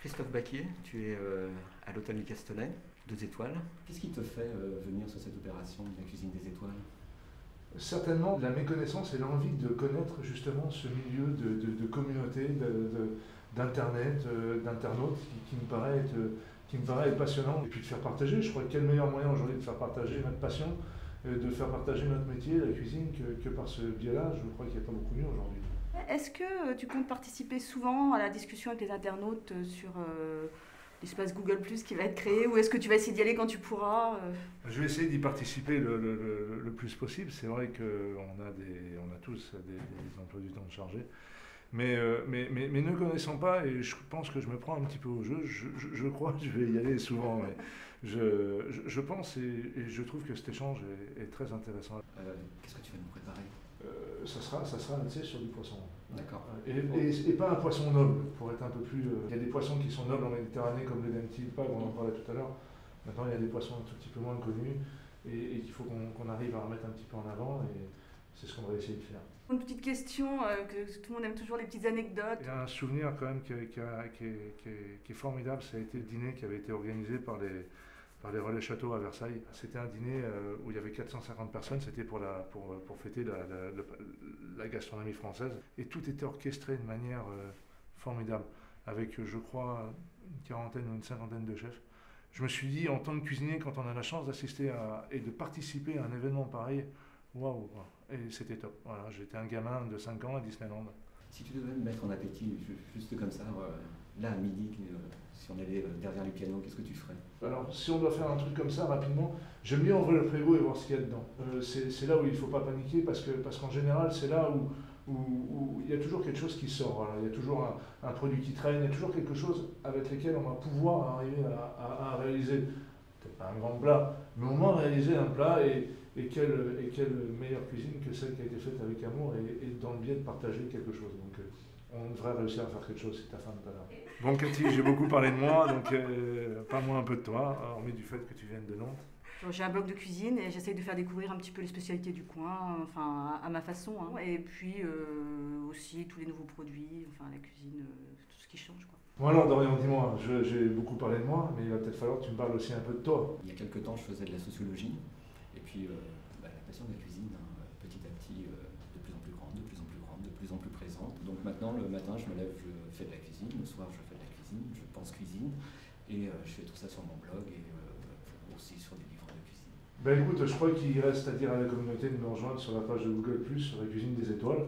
Christophe Baquier, tu es à l'hôtel du Castellet, 2 étoiles. Qu'est-ce qui te fait venir sur cette opération de la cuisine des étoiles? Certainement la méconnaissance et l'envie de connaître justement ce milieu de communauté, d'internet, d'internautes qui me paraît être passionnant. Et puis de faire partager, je crois que quel meilleur moyen aujourd'hui de faire partager notre passion, de faire partager notre métier, la cuisine, que par ce biais-là. Je crois qu'il n'y a pas beaucoup mieux aujourd'hui. Est-ce que tu comptes participer souvent à la discussion avec les internautes sur l'espace Google+ qui va être créé, ou est-ce que tu vas essayer d'y aller quand tu pourras Je vais essayer d'y participer le plus possible. C'est vrai qu'on a tous des emplois du temps chargés. Mais ne connaissant pas, et je pense que je me prends un petit peu au jeu, je crois que je vais y aller souvent. Mais je pense et je trouve que cet échange est très intéressant. Qu'est-ce que tu vas nous préparer? Ça sera un sur du poisson. D'accord. Et pas un poisson noble, pour être un peu plus... Il y a des poissons qui sont nobles en Méditerranée, comme le dentil, on en parlait tout à l'heure. Maintenant, il y a des poissons un tout petit peu moins connus et qu'il faut qu'on arrive à remettre un petit peu en avant. Et c'est ce qu'on va essayer de faire. Une petite question, que tout le monde aime toujours, les petites anecdotes. Il y a un souvenir quand même qui est formidable, ça a été le dîner qui avait été organisé par les Relais Châteaux à Versailles. C'était un dîner où il y avait 450 personnes, c'était pour fêter la gastronomie française. Et tout était orchestré de manière formidable, avec je crois une quarantaine ou une cinquantaine de chefs. Je me suis dit, en tant que cuisinier, quand on a la chance d'assister et de participer à un événement pareil, waouh, et c'était top. Voilà, j'étais un gamin de 5 ans à Disneyland. Si tu devais me mettre en appétit, juste comme ça, là à midi, si on allait derrière le piano, qu'est-ce que tu ferais? Alors, si on doit faire un truc comme ça rapidement, j'aime bien ouvrir le frigo et voir ce qu'il y a dedans. C'est là où il ne faut pas paniquer parce qu'en général, c'est là où il y a toujours quelque chose qui sort. Voilà. Il y a toujours un produit qui traîne, il y a toujours quelque chose avec lequel on va pouvoir arriver à réaliser, peut-être pas un grand plat, mais au moins réaliser un plat et quelle meilleure cuisine que celle qui a été faite avec amour et dans le biais de partager quelque chose. Donc, on devrait réussir à faire quelque chose si ta femme n'est pas là. Bon Cathy, j'ai beaucoup parlé de moi, donc parle-moi un peu de toi, hormis du fait que tu viennes de Nantes. J'ai un blog de cuisine et j'essaye de faire découvrir un petit peu les spécialités du coin, enfin à ma façon. Hein. Et puis aussi tous les nouveaux produits, enfin la cuisine, tout ce qui change, quoi. Bon alors Dorian, dis-moi, j'ai beaucoup parlé de moi, mais il va peut-être falloir que tu me parles aussi un peu de toi. Il y a quelques temps, je faisais de la sociologie, et puis la passion de la cuisine, petit à petit, de plus en plus grande, de plus en plus grande, de plus en plus présente. Donc maintenant, le matin, je me lève, je fais de la cuisine, le soir, je fais de la cuisine, je pense cuisine, et je fais tout ça sur mon blog et aussi sur des livres de cuisine. Ben écoute, je crois qu'il reste à dire à la communauté de me rejoindre sur la page de Google+, sur la cuisine des étoiles,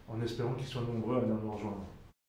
en espérant qu'ils soient nombreux à venir nous rejoindre.